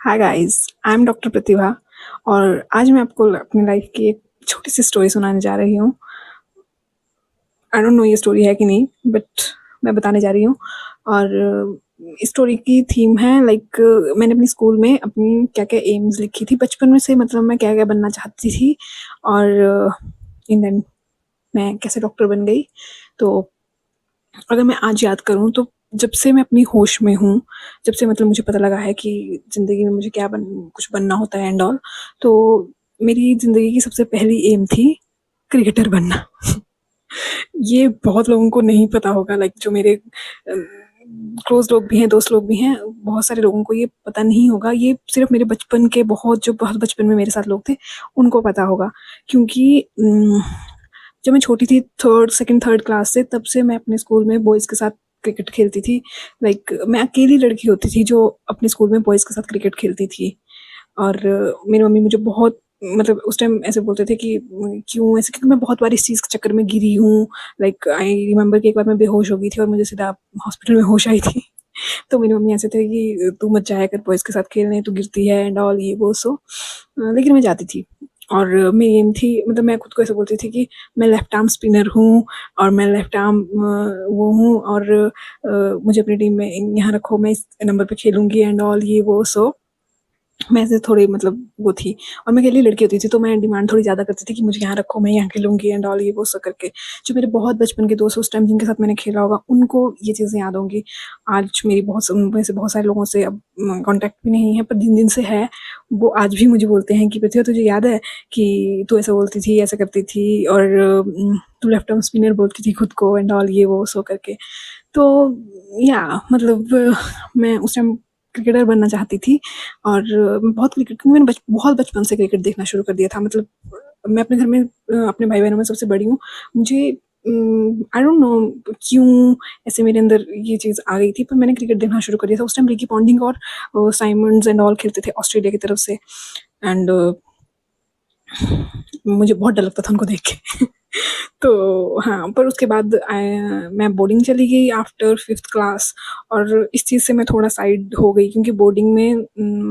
Hi guys, I am doctor Pratibha और आज मैं आपको अपनी लाइफ की एक छोटी सी स्टोरी सुनाने जा रही हूँ। आई डोंट नो ये स्टोरी है कि नहीं, बट मैं बताने जा रही हूँ। और स्टोरी की थीम है मैंने अपनी स्कूल में अपनी क्या क्या एम्स लिखी थी बचपन में से, मतलब मैं क्या क्या बनना चाहती थी और इन देन मैं कैसे डॉक्टर बन गई। तो अगर मैं आज याद करूँ तो जब से मैं अपनी होश में हूँ, जब से मतलब मुझे पता लगा है कि ज़िंदगी में मुझे क्या कुछ बनना होता है एंड ऑल, तो मेरी ज़िंदगी की सबसे पहली एम थी क्रिकेटर बनना। ये बहुत लोगों को नहीं पता होगा, जो मेरे क्लोज लोग भी हैं, दोस्त लोग भी हैं, बहुत सारे लोगों को ये पता नहीं होगा। ये सिर्फ मेरे बचपन के बहुत बचपन में मेरे साथ लोग थे उनको पता होगा, क्योंकि जब मैं छोटी थी, सेकंड थर्ड क्लास से, तब से मैं अपने स्कूल में बॉयज़ के साथ क्रिकेट खेलती थी। मैं अकेली लड़की होती थी जो अपने स्कूल में बॉयज़ के साथ क्रिकेट खेलती थी। और मेरी मम्मी मुझे बहुत, मतलब उस टाइम ऐसे बोलते थे कि क्यों ऐसे, क्योंकि मैं बहुत बार इस चीज़ के चक्कर में गिरी हूँ। आई रिमेंबर कि एक बार मैं बेहोश हो गई थी और मुझे सीधा हॉस्पिटल में होश आई थी। तो मेरी मम्मी ऐसे थे कि तू मत जाया कर बॉयज़ के साथ खेलने, तू गिरती है एंड ऑल, ये वो सो। लेकिन मैं जाती थी और मेरी एम थी, मतलब मैं खुद को ऐसे बोलती थी कि मैं लेफ्ट आर्म स्पिनर हूँ और मैं लेफ्ट आर्म वो हूँ और मुझे अपनी टीम में यहाँ रखो, मैं इस नंबर पे खेलूँगी एंड ऑल, ये वो सो। मैं ऐसे थोड़ी, मतलब वो थी, और मैं अकेली लड़की होती थी तो मैं डिमांड थोड़ी ज़्यादा करती थी कि मुझे यहाँ रखो, मैं यहाँ खेलूँगी एंड ऑल, ये वो सब करके। जो मेरे बहुत बचपन के दोस्त उस टाइम जिनके साथ मैंने खेला होगा, उनको ये चीज़ें याद होंगी। आज मेरी उनमें से बहुत सारे लोगों से अब कॉन्टैक्ट भी नहीं है, पर जिन से है वो आज भी मुझे बोलते हैं कि प्रतिभा तुझे याद है कि तू ऐसा बोलती थी, ऐसा करती थी और तू लेफ्ट आर्म स्पिनर बोलती थी खुद को एंड ऑल, ये वो सो करके। तो या मतलब मैं उस टाइम क्रिकेटर बनना चाहती थी और मैं बहुत क्रिकेट, क्योंकि मैंने बहुत बचपन से क्रिकेट देखना शुरू कर दिया था। मतलब मैं अपने घर में अपने भाई बहनों में सबसे बड़ी हूँ। मुझे आई डोंट नो क्यों ऐसे मेरे अंदर ये चीज़ आ गई थी, पर मैंने क्रिकेट देखना शुरू कर दिया था। उस टाइम रिकी पॉन्टिंग और साइमंड्स एंड ऑल खेलते थे ऑस्ट्रेलिया की तरफ से, एंड मुझे बहुत डर लगता था उनको देख के। तो हाँ, पर उसके बाद मैं बोर्डिंग चली गई आफ्टर 5th क्लास, और इस चीज़ से मैं थोड़ा साइड हो गई, क्योंकि बोर्डिंग में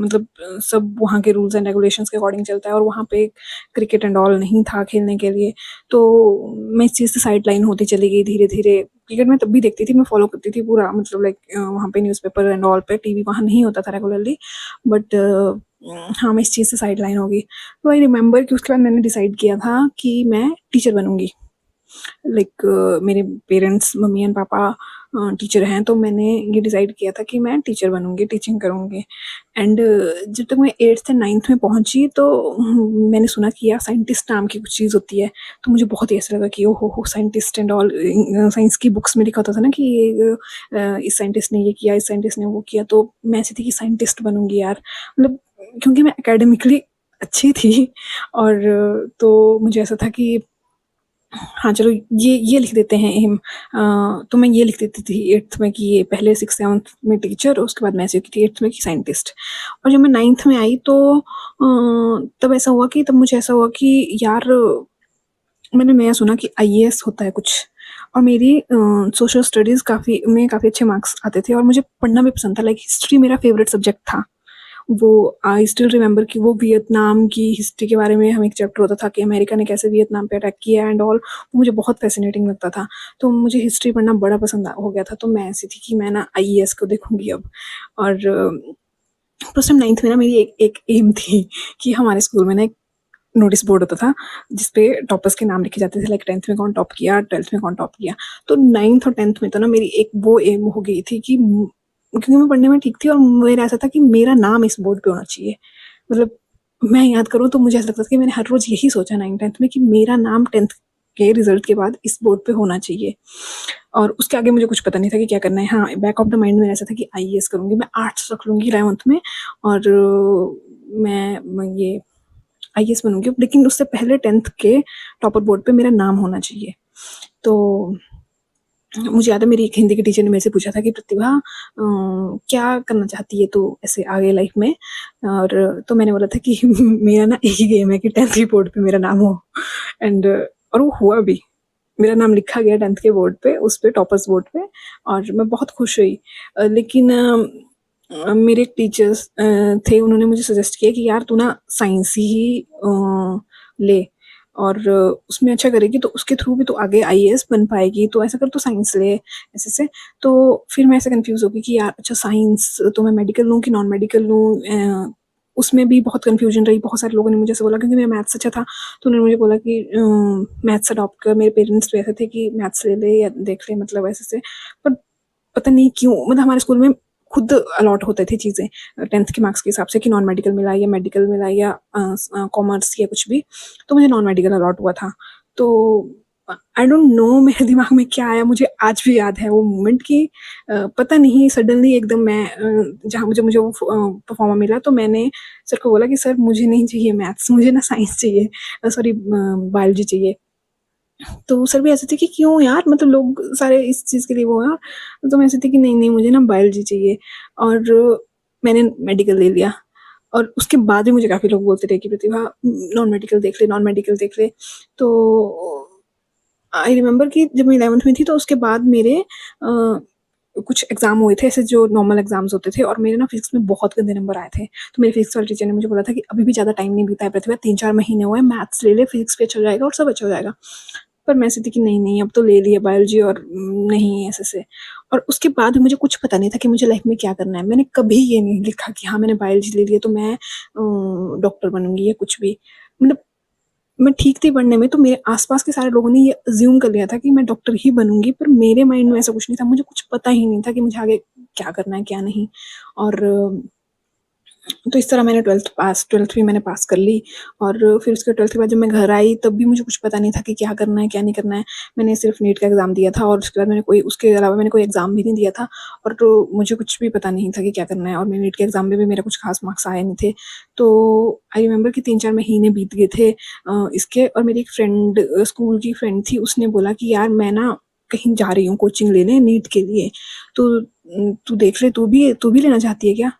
मतलब सब वहाँ के रूल्स एंड रेगुलेशंस के अकॉर्डिंग चलता है और वहाँ पे क्रिकेट एंड ऑल नहीं था खेलने के लिए। तो मैं इस चीज़ से साइड लाइन होती चली गई धीरे-धीरे। क्रिकेट मैं तब भी देखती थी, मैं फॉलो करती थी पूरा, मतलब वहाँ पे न्यूज़पेपर एंड ऑल पे, टीवी वहाँ नहीं होता था रेगुलरली, बट हाँ, मैं इस चीज़ से साइड लाइन हो गई। तो आई रिमेंबर कि उसके बाद मैंने डिसाइड किया था कि मैं टीचर बनूँगी। मेरे पेरेंट्स, मम्मी एंड पापा टीचर हैं, तो मैंने ये डिसाइड किया था कि मैं टीचर बनूँगी, टीचिंग करूँगी। एंड जब तक मैं 8th एंड 9th में पहुँची तो मैंने सुना कि यार साइंटिस्ट नाम की कुछ चीज़ होती है। तो मुझे बहुत ही ऐसा लगा कि ओह हो साइंटिस्ट एंड ऑल। साइंस की बुक्स में लिखा होता था ना कि इस साइंटिस्ट ने ये किया, इस साइंटिस्ट ने वो किया, तो मैं ऐसी थी कि साइंटिस्ट बनूँगी यार। मतलब क्योंकि मैं एकेडमिकली अच्छी थी, और तो मुझे ऐसा था कि हाँ, चलो ये लिख देते हैं एम। तो मैं ये लिख देती थी 8th में कि ये पहले 6th 7th में टीचर, उसके बाद मैं ऐसे की थी 8th में कि साइंटिस्ट। और जब मैं 9th में आई तो तब ऐसा हुआ कि, तब मुझे ऐसा हुआ कि यार मैंने नया सुना कि आईएएस होता है कुछ, और मेरी सोशल स्टडीज़ काफ़ी अच्छे मार्क्स आते थे और मुझे पढ़ना भी पसंद था। हिस्ट्री मेरा फेवरेट सब्जेक्ट था। वो आई स्टिल रिमेंबर कि वो वियतनाम की हिस्ट्री के बारे में हमें एक चैप्टर होता था कि अमेरिका ने कैसे वियतनाम पे अटैक किया एंड ऑल। वो मुझे बहुत फैसिनेटिंग लगता था, तो मुझे हिस्ट्री पढ़ना बड़ा पसंद हो गया था। तो मैं ऐसी थी कि मैं ना आईएएस को देखूंगी अब। और उस टाइम 9th में ना मेरी एक एम थी कि हमारे स्कूल में ना एक नोटिस बोर्ड होता था जिसपे टॉपर्स के नाम लिखे जाते थे, 10th में कौन टॉप किया, 12th में कौन टॉप किया। तो 9th और 10th में तो ना मेरी एक वो एम हो गई थी कि क्योंकि मैं पढ़ने में ठीक थी और मेरा ऐसा था कि मेरा नाम इस बोर्ड पे होना चाहिए। मतलब मैं याद करूँ तो मुझे ऐसा लगता था कि मैंने हर रोज़ यही सोचा 9th 10th में कि मेरा नाम 10th के रिजल्ट के बाद इस बोर्ड पे होना चाहिए, और उसके आगे मुझे कुछ पता नहीं था कि क्या करना है। हाँ, बैक ऑफ द माइंड में ऐसा था कि आईएएस करूँगी, मैं आर्ट्स रख लूँगी 11th में, और मैं ये आईएएस बनूँगी, लेकिन उससे पहले 10th के टॉपर बोर्ड पे मेरा नाम होना चाहिए। तो मुझे याद है मेरी एक हिंदी की टीचर ने मेरे से पूछा था कि प्रतिभा क्या करना चाहती है तू ऐसे आगे लाइफ में, और तो मैंने बोला था कि मेरा ना एक ही गेम है कि 10th की बोर्ड पे मेरा नाम हो। एंड और वो हुआ भी, मेरा नाम लिखा गया 10th के बोर्ड पे, उस पे टॉपर्स बोर्ड पे, और मैं बहुत खुश हुई। लेकिन मेरे एक टीचर्स थे, उन्होंने मुझे सजेस्ट किया कि यार तू ना साइंस ही ले, और उसमें अच्छा करेगी तो उसके थ्रू भी तो आगे आईएएस बन पाएगी, तो ऐसा कर तू साइंस ले ऐसे। तो फिर मैं ऐसे कंफ्यूज हो गई कि यार अच्छा साइंस तो मैं मेडिकल लूँ कि नॉन मेडिकल लूँ। उसमें भी बहुत कंफ्यूजन रही, बहुत सारे लोगों ने मुझे ऐसे बोला, क्योंकि मेरा मैथ्स अच्छा था तो उन्होंने मुझे बोला कि मैथ्स अडॉप्ट कर। मेरे पेरेंट्स तो ऐसे थे कि मैथ्स ले ले या देख ले, मतलब ऐसे से। पर पता नहीं क्यों, मतलब हमारे स्कूल में खुद अलॉट होते थे चीज़ें 10th के मार्क्स के हिसाब से कि नॉन मेडिकल मिला या मेडिकल मिला या कॉमर्स या कुछ भी, तो मुझे नॉन मेडिकल अलॉट हुआ था। तो आई डोंट नो मेरे दिमाग में क्या आया, मुझे आज भी याद है वो मोमेंट कि पता नहीं सडनली एकदम मैं जहाँ मुझे मुझे वो परफॉर्मा मिला तो मैंने सर को बोला कि सर मुझे नहीं चाहिए मैथ्स, मुझे ना साइंस चाहिए, सॉरी बायोलॉजी चाहिए। तो सर भी ऐसे थे कि क्यों यार, मतलब लोग सारे इस चीज़ के लिए वो हैं, तो मैं ऐसे थी कि नहीं नहीं मुझे ना बायोलॉजी चाहिए, और मैंने मेडिकल ले लिया। और उसके बाद भी मुझे काफ़ी लोग बोलते रहे कि प्रतिभा नॉन मेडिकल देख ले, नॉन मेडिकल देख ले। तो आई रिमेंबर कि जब मैं 11th में थी तो उसके बाद मेरे कुछ एग्जाम हुए थे ऐसे जो नॉर्मल एग्जाम्स होते थे, और मेरे ना फिजिक्स में बहुत गंदे नंबर आए थे। तो मेरे फिजिक्स वाले टीचर ने मुझे बोला था कि अभी भी ज़्यादा टाइम नहीं बीता है प्रतिभा, 3-4 महीने हुए हैं, मैथ्स ले ले, फिजिक्स भी अच्छा हो जाएगा और सब अच्छा हो जाएगा। पर मैं ऐसी थी कि नहीं नहीं अब तो ले लिया बायोलॉजी, और नहीं ऐसे से। और उसके बाद मुझे कुछ पता नहीं था कि मुझे लाइफ में क्या करना है। मैंने कभी ये नहीं लिखा कि हाँ मैंने बायोलॉजी ले लिया तो मैं डॉक्टर बनूंगी या कुछ भी। मतलब मैं ठीक थी पढ़ने में, तो मेरे आसपास के सारे लोगों ने ये अज्यूम कर लिया था कि मैं डॉक्टर ही बनूंगी, पर मेरे माइंड में ऐसा कुछ नहीं था, मुझे कुछ पता ही नहीं था कि मुझे आगे क्या करना है क्या नहीं। और तो इस तरह मैंने 12th भी मैंने पास कर ली। और फिर उसके 12th के बाद जब मैं घर आई तब भी मुझे कुछ पता नहीं था कि क्या करना है क्या नहीं करना है। मैंने सिर्फ नीट का एग्ज़ाम दिया था, और उसके बाद मैंने कोई उसके अलावा मैंने कोई एग्ज़ाम भी नहीं दिया था। और तो मुझे कुछ भी पता नहीं था कि क्या करना है, और मेरे नीट के एग्ज़ाम में भी मेरे कुछ खास मार्क्स आए नहीं थे। तो आई रिमेंबर कि 3-4 महीने बीत गए थे इसके, और मेरी एक फ्रेंड, स्कूल की फ्रेंड थी, उसने बोला कि यार मैं ना कहीं जा रही हूँ कोचिंग लेने नीट के लिए, तो तू देख ले, तू भी लेना चाहती है क्या?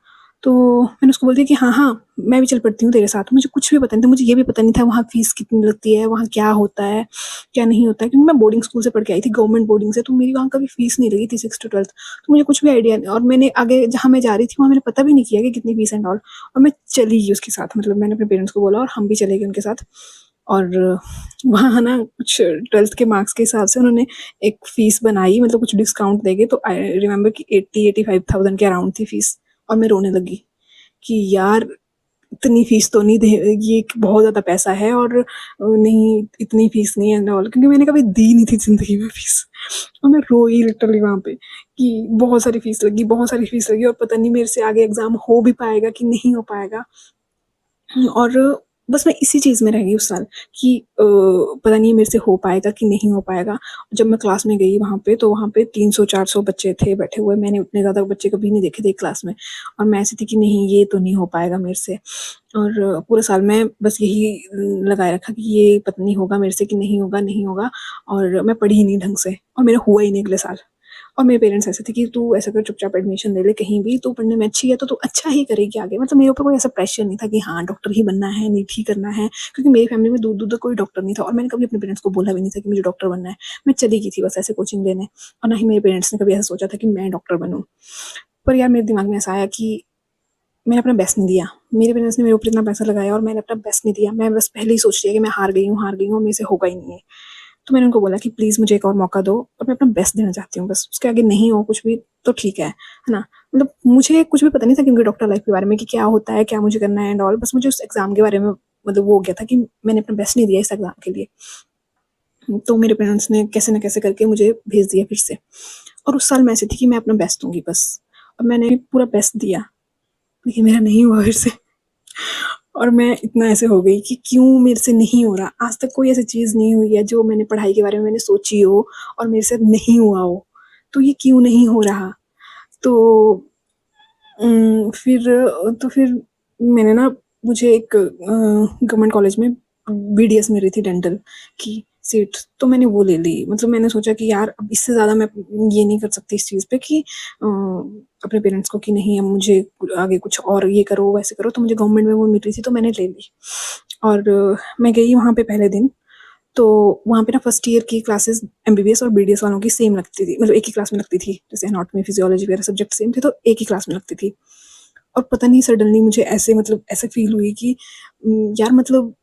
तो मैंने उसको बोल दिया कि हाँ, हाँ, मैं भी चल पड़ती हूँ तेरे साथ। मुझे कुछ भी पता नहीं था, मुझे ये भी पता नहीं था वहाँ फ़ीस कितनी लगती है, वहाँ क्या होता है, क्या नहीं होता है, क्योंकि मैं बोर्डिंग स्कूल से पढ़ के आई थी, गवर्नमेंट बोर्डिंग से, तो मेरी वहाँ कभी फ़ीस नहीं लगी थी 6th to 12th। तो मुझे कुछ भी आइडिया नहीं, और मैंने आगे जहाँ मैं जा रही थी वहाँ मैंने पता भी नहीं किया कि कितनी फ़ीस एंड ऑल, और मैं चली गई उसके साथ, मतलब मैंने अपने पेरेंट्स को बोला और हम भी चले गए उनके साथ। और वहाँ ना कुछ 12th के मार्क्स के हिसाब से उन्होंने एक फ़ीस बनाई, मतलब कुछ डिस्काउंट देके, तो आई रिमेंबर कि 80-85,000 के अराउंड थी फ़ीस। और मैं रोने लगी कि यार इतनी फीस तो नहीं दे, ये बहुत ज़्यादा पैसा है, और नहीं इतनी फीस नहीं है एंड ऑल, क्योंकि मैंने कभी दी नहीं थी ज़िंदगी में फीस। और मैं रोई लिटरली वहाँ पे कि बहुत सारी फीस लगी, बहुत सारी फीस लगी, और पता नहीं मेरे से आगे एग्ज़ाम हो भी पाएगा कि नहीं हो पाएगा। और बस मैं इसी चीज़ में रह गई उस साल कि पता नहीं मेरे से हो पाएगा कि नहीं हो पाएगा। जब मैं क्लास में गई वहाँ पे, तो वहाँ पे 300-400 बच्चे थे बैठे हुए, मैंने उतने ज़्यादा बच्चे कभी नहीं देखे थे क्लास में, और मैं ऐसी थी कि नहीं ये तो नहीं हो पाएगा मेरे से। और पूरे साल में बस यही लगाए रखा कि ये पता नहीं होगा मेरे से कि नहीं होगा, नहीं होगा, और मैं पढ़ी ही नहीं ढंग से, और मेरा हुआ ही नहीं अगले साल। और मेरे पेरेंट्स ऐसे थे कि तू ऐसा कर, चुपचाप एडमिशन ले ले कहीं भी, तू पढ़ने में अच्छी है तो तू अच्छा ही करेगी आगे। मतलब मेरे ऊपर कोई ऐसा प्रेशर नहीं था कि हाँ डॉक्टर ही बनना है, नीट ही करना है, क्योंकि मेरी फैमिली में दूर दूर तक कोई डॉक्टर नहीं था, और मैंने कभी अपने पेरेंट्स को बोला भी नहीं था कि मुझे डॉक्टर बनना है। मैं चली गई थी बस ऐसे कोचिंग लेने, और ना ही मेरे पेरेंट्स ने कभी ऐसा सोचा था कि मैं डॉक्टर बनूँ। पर यार मेरे दिमाग में ऐसा आया कि मैंने अपना बेस्ट नहीं दिया, मेरे पेरेंट्स ने मेरे ऊपर इतना पैसा लगाया और मैंने अपना बेस्ट नहीं दिया। मैं बस पहले ही सोच लिया कि मैं हार गई हूँ, मेरे से होगा ही नहीं है। तो मैंने उनको बोला कि प्लीज़ मुझे एक और मौका दो, और मैं अपना बेस्ट देना चाहती हूँ, बस उसके आगे नहीं हो कुछ भी तो ठीक है ना? मतलब मुझे कुछ भी पता नहीं था कि उनके डॉक्टर लाइफ के बारे में कि क्या होता है, क्या मुझे करना है एंड ऑल। बस मुझे उस एग्ज़ाम के बारे में मतलब वो हो गया था कि मैंने अपना बेस्ट नहीं दिया इस एग्ज़ाम के लिए। तो मेरे पेरेंट्स ने कैसे न कैसे करके मुझे भेज दिया फिर से, और उस साल मैं ऐसी थी कि मैं अपना बेस्ट दूँगी बस, और मैंने पूरा बेस्ट दिया, लेकिन मेरा नहीं हुआ फिर से। और मैं इतना ऐसे हो गई कि क्यों मेरे से नहीं हो रहा। आज तक कोई ऐसी चीज़ नहीं हुई है जो मैंने पढ़ाई के बारे में मैंने सोची हो और मेरे से नहीं हुआ हो, तो ये क्यों नहीं हो रहा? तो फिर मैंने ना, मुझे एक गवर्नमेंट कॉलेज में बीडीएस मिल रही थी डेंटल की सीट, तो मैंने वो ले ली। मतलब मैंने सोचा कि यार अब इससे ज़्यादा मैं ये नहीं कर सकती इस चीज़ पे कि अपने पेरेंट्स को कि नहीं अब मुझे आगे कुछ और ये करो वैसे करो, तो मुझे गवर्नमेंट में वो मिल रही थी तो मैंने ले ली। और मैं गई वहाँ पे पहले दिन, तो वहाँ पे ना फर्स्ट ईयर की क्लासेस एमबीबीएस और बीडीएस वालों की सेम लगती थी, मतलब एक ही क्लास में लगती थी। जैसे एनाटॉमी फिजियोलॉजी वगैरह सब्जेक्ट सेम थे तो एक ही क्लास में लगती थी। और पता नहीं सडनली मुझे ऐसे मतलब ऐसे फ़ील हुई कि यार मतलब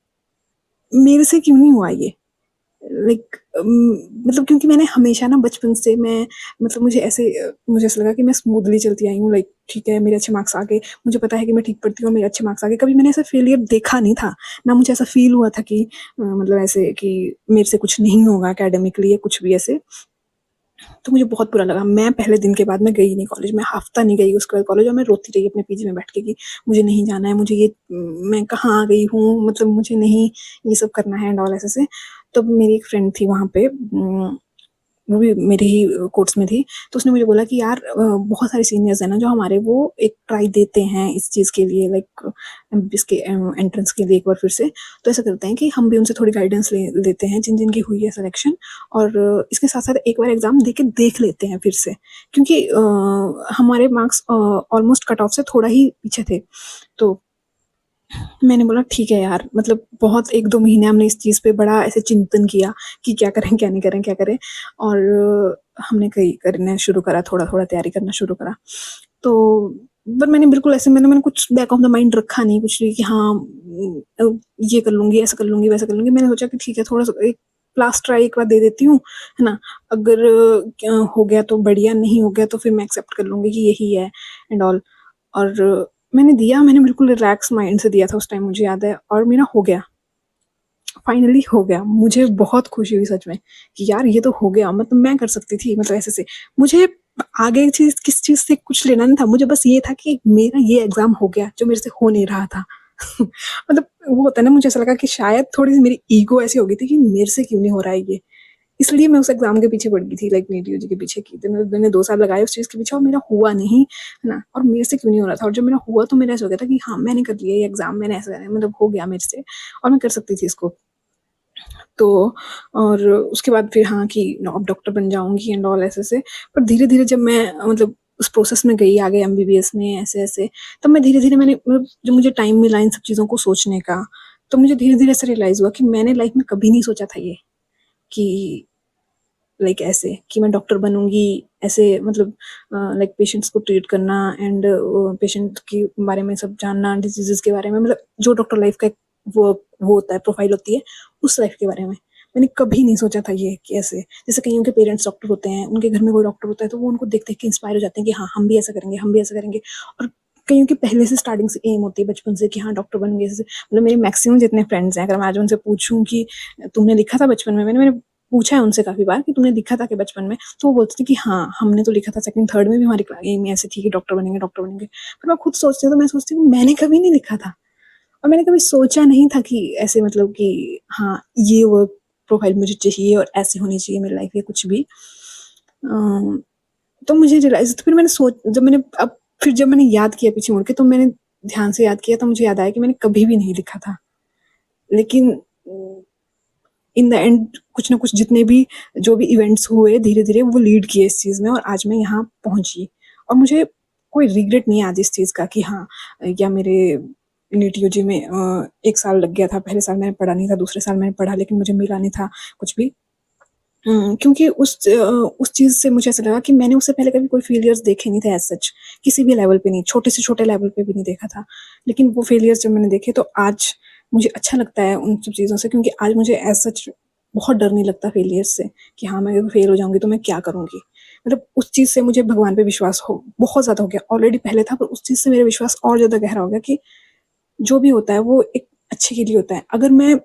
मेरे से क्यों नहीं हुआ ये? लाइक मतलब क्योंकि मैंने हमेशा ना बचपन से मैं मतलब मुझे ऐसा लगा कि मैं स्मूथली चलती आई हूँ, लाइक ठीक है मेरे अच्छे मार्क्स आ गए, मुझे पता है कि मैं ठीक पढ़ती हूँ, मेरे अच्छे मार्क्स आ गए, कभी मैंने ऐसा फेलियर देखा नहीं था, ना मुझे ऐसा फील हुआ था कि मतलब ऐसे कि मेरे से कुछ नहीं होगा एकेडमिकली या कुछ भी ऐसे। तो मुझे बहुत बुरा लगा, मैं पहले दिन के बाद मैं गई नहीं कॉलेज, मैं हफ्ता नहीं गई उसके बाद कॉलेज, और मैं रोती रही अपने पीजी में बैठ के कि मुझे नहीं जाना है, मुझे ये मैं कहाँ आ गई हूँ, मतलब मुझे नहीं ये सब करना है एंड ऑल ऐसे से। तब मेरी एक फ्रेंड थी वहाँ पे, वो भी मेरे ही कोर्स में थी, तो उसने मुझे बोला कि यार बहुत सारे सीनियर्स हैं ना जो हमारे वो एक ट्राई देते हैं इस चीज़ के लिए, लाइक इसके एंट्रेंस के लिए एक बार फिर से, तो ऐसा करते हैं कि हम भी उनसे थोड़ी गाइडेंस ले लेते हैं जिन जिनकी हुई है सिलेक्शन, और इसके साथ साथ एक बार एग्जाम दे के देख लेते हैं फिर से, क्योंकि हमारे मार्क्स ऑलमोस्ट कट ऑफ से थोड़ा ही पीछे थे। तो मैंने बोला ठीक है यार, मतलब बहुत 1-2 महीने हमने इस चीज़ पे बड़ा ऐसे चिंतन किया कि क्या करें, क्या नहीं करें, क्या करें, और हमने कई करना शुरू करा, थोड़ा-थोड़ा तैयारी करना शुरू करा। तो पर मैंने बिल्कुल ऐसे मैंने कुछ बैक ऑफ द माइंड रखा नहीं कुछ भी कि हाँ ये कर लूँगी, ऐसा कर लूँगी, वैसा कर लूँगी। मैंने सोचा कि ठीक है थोड़ा-सा एक लास्ट ट्राई एक बार दे देती हूँ, है ना? अगर हो गया तो बढ़िया, नहीं हो गया तो फिर मैं एक्सेप्ट कर लूँगी कि यही है एंड ऑल। और मैंने बिल्कुल रिलैक्स माइंड से दिया था उस टाइम, मुझे याद है, और मेरा हो गया, फाइनली हो गया। मुझे बहुत खुशी हुई सच में कि यार ये तो हो गया, मतलब मैं कर सकती थी, मतलब ऐसे से मुझे आगे चीज़ किस चीज़ से कुछ लेना नहीं था, मुझे बस ये था कि मेरा ये एग्ज़ाम हो गया जो मेरे से हो नहीं रहा था। मतलब वो होता है ना, मुझे ऐसा लगा कि शायद थोड़ी-सी मेरी ईगो ऐसी हो गई थी कि मेरे से क्यों नहीं हो रहा है ये। इसलिए मैं उस एग्ज़ाम के पीछे पड़ गई थी, लाइक नीट यूजी के पीछे की थी। मैंने 2 साल लगाए उस चीज़ के पीछे और मेरा हुआ नहीं, है ना? और मेरे से क्यों नहीं हो रहा था, और जब मेरा हुआ तो मेरा ऐसा हो गया था कि हाँ, मैंने कर लिया ये एग्ज़ाम, मैंने ऐसा मतलब हो गया मेरे से और मैं कर सकती थी इसको। तो और उसके बाद फिर हाँ कि अब डॉक्टर बन जाऊँगी एंड ऑल ऐसे-ऐसे। पर धीरे-धीरे जब मैं मतलब उस प्रोसेस में गई आगे एमबीबीएस में ऐसे-ऐसे, तब मैं धीरे-धीरे मैंने मतलब जब मुझे टाइम मिला इन सब चीज़ों को सोचने का, तो मुझे धीरे-धीरे ऐसा रियलाइज़ हुआ कि मैंने लाइफ़ में कभी नहीं सोचा था ये, कि लाइक ऐसे कि मैं डॉक्टर बनूँगी, ऐसे मतलब लाइक पेशेंट्स को ट्रीट करना एंड पेशेंट के बारे में सब जानना, डिसीज़ेज़ के बारे में, मतलब जो डॉक्टर लाइफ़ का एक वो होता है, प्रोफ़ाइल होती है, उस लाइफ़ के बारे में। मैंने कभी नहीं सोचा था ये कि ऐसे, जैसे कईयों के पेरेंट्स डॉक्टर होते हैं, उनके घर में कोई डॉक्टर होता है, तो वो उनको देख-देख के इंस्पायर हो जाते हैं कि हाँ, हम भी ऐसा करेंगे, हम भी ऐसा करेंगे। और कईयों की पहले से स्टार्टिंग से एम होती है बचपन से कि हाँ, डॉक्टर बन गए जैसे, मतलब मेरे मैक्सिमम जितने फ्रेंड्स हैं, अगर मैं आज उनसे पूछूँ कि तुमने लिखा था बचपन में, मैंने मैंने पूछा है उनसे काफ़ी बार कि तुमने लिखा था क्या बचपन में? तो वो बोलती थी कि हाँ, हमने तो लिखा था, सेकंड थर्ड में भी हमारी एम ऐसी थी कि डॉक्टर बनेंगे, डॉक्टर बनेंगे। पर मैं खुद सोचती हूँ तो मैं सोचती हूँ मैंने कभी नहीं लिखा था और मैंने कभी सोचा नहीं था कि ऐसे मतलब कि हाँ, ये वर्क प्रोफाइल मुझे चाहिए और ऐसे होनी चाहिए मेरी लाइफ़ या कुछ भी। अ, तो मुझे रियलाइज़ तो फिर मैंने सोच जब मैंने अब फिर जब मैंने याद किया पीछे मुड़ के, तो मैंने ध्यान से याद किया तो मुझे याद आया कि मैंने कभी भी नहीं लिखा था। लेकिन इन द एंड कुछ ना कुछ जितने भी जो भी इवेंट्स हुए धीरे-धीरे वो लीड किए इस चीज़ में और आज मैं यहाँ पहुँची। और मुझे कोई रिग्रेट नहीं है आज इस चीज़ का कि हाँ, या मेरे नीट यूजी में 1 साल लग गया था, पहले साल मैंने पढ़ा नहीं था, दूसरे साल मैंने पढ़ा लेकिन मुझे मिला नहीं था कुछ भी। क्योंकि उस चीज़ से मुझे ऐसा लगा कि मैंने उससे पहले कभी कोई फेलियर्स देखे नहीं थे एज़ सच, किसी भी लेवल पे नहीं, छोटे से छोटे लेवल पे भी नहीं देखा था। लेकिन वो फेलियर्स जब मैंने देखे तो आज मुझे अच्छा लगता है उन सब चीज़ों से, क्योंकि आज मुझे एज़ सच बहुत डर नहीं लगता फेलियर्स से कि हाँ, मैं अगर फेल हो जाऊँगी तो मैं क्या करूँगी? मतलब उस चीज़ से मुझे भगवान पे विश्वास हो बहुत ज़्यादा हो गया। ऑलरेडी पहले था, पर उस चीज़ से मेरा विश्वास और ज़्यादा गहरा हो गया कि जो भी होता है वो एक अच्छे के लिए होता है। अगर मैं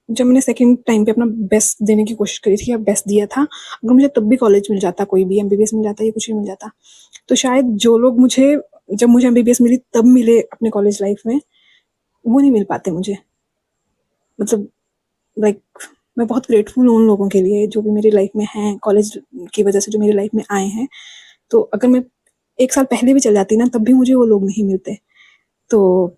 जब मैंने सेकंड टाइम पे अपना बेस्ट देने की कोशिश करी थी या बेस्ट दिया था, अगर मुझे तब भी कॉलेज मिल जाता, कोई भी एमबीबीएस मिल जाता या कुछ भी मिल जाता, तो शायद जो लोग मुझे जब मुझे एमबीबीएस मिली तब मिले अपने कॉलेज लाइफ में, वो नहीं मिल पाते मुझे। मतलब लाइक मैं बहुत ग्रेटफुल हूँ उन लोगों के लिए जो भी मेरी लाइफ में हैं, कॉलेज की वजह से जो मेरी लाइफ में आए हैं। तो अगर मैं 1 साल पहले भी चल जाती ना तब भी मुझे वो लोग नहीं मिलते। तो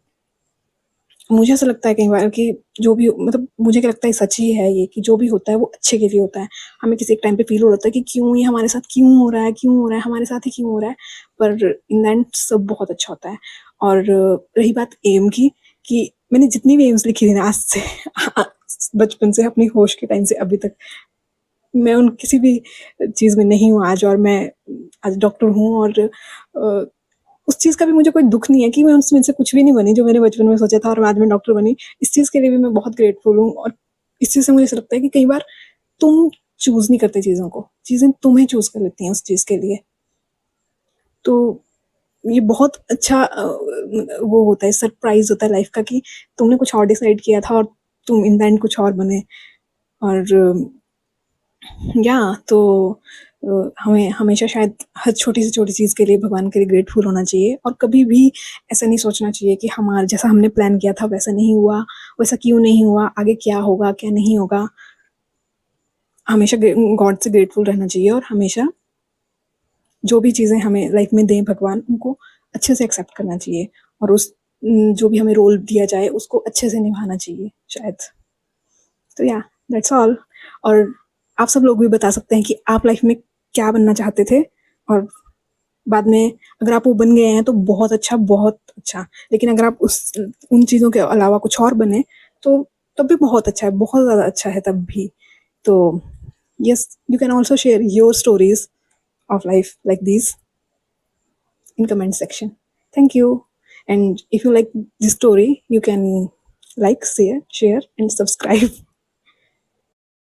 मुझे ऐसा लगता है कई बार कि जो भी मतलब मुझे क्या लगता है सच ही है ये कि जो भी होता है वो अच्छे के लिए होता है। हमें किसी एक टाइम पे फ़ील हो रहा है कि क्यों ये हमारे साथ क्यों हो रहा है, क्यों हो रहा है, हमारे साथ ही क्यों हो रहा है? पर इन द एंड सब बहुत अच्छा होता है। और रही बात एम की, कि मैंने जितनी भी एम्स लिखी थी ना आज से बचपन से अपनी होश के टाइम से अभी तक, मैं उन किसी भी चीज़ में नहीं हूँ आज, और मैं आज डॉक्टर हूँ और उस चीज़ का भी मुझे कोई दुःख नहीं है कि मैं उसमें से कुछ भी नहीं बनी जो मैंने बचपन में सोचा था और आज मैं डॉक्टर बनी। इस चीज़ के लिए भी मैं बहुत ग्रेटफुल हूँ और इस चीज़ से मुझे ऐसा लगता है कि कई बार तुम चूज़ नहीं करते चीज़ों को, चीज़ें तुम्हें चूज़ कर लेती हैं उस चीज़ के लिए। तो ये बहुत अच्छा वो होता है, सरप्राइज़ होता है लाइफ़ का कि तुमने कुछ और डिसाइड किया था और तुम इन द एंड कुछ और बने। और या तो हमें हमेशा शायद हर छोटी से छोटी चीज़ के लिए भगवान के लिए ग्रेटफुल होना चाहिए और कभी भी ऐसा नहीं सोचना चाहिए कि हमारा जैसा हमने प्लान किया था वैसा नहीं हुआ, वैसा क्यों नहीं हुआ, आगे क्या होगा, क्या नहीं होगा। हमेशा गॉड से ग्रेटफुल रहना चाहिए और हमेशा जो भी चीज़ें हमें लाइफ में दें भगवान, उनको अच्छे से एक्सेप्ट करना चाहिए और उस जो भी हमें रोल दिया जाए उसको अच्छे से निभाना चाहिए शायद। तो या दैट्स ऑल। और आप सब लोग भी बता सकते हैं कि आप लाइफ में क्या बनना चाहते थे और बाद में अगर आप वो बन गए हैं तो बहुत अच्छा, बहुत अच्छा। लेकिन अगर आप उस उन चीज़ों के अलावा कुछ और बने तो तब भी बहुत अच्छा है, बहुत ज़्यादा अच्छा है तब भी। तो yes, you can also share your stories of life like these in comment section. Thank you. And if you like this story, you can like, share and subscribe.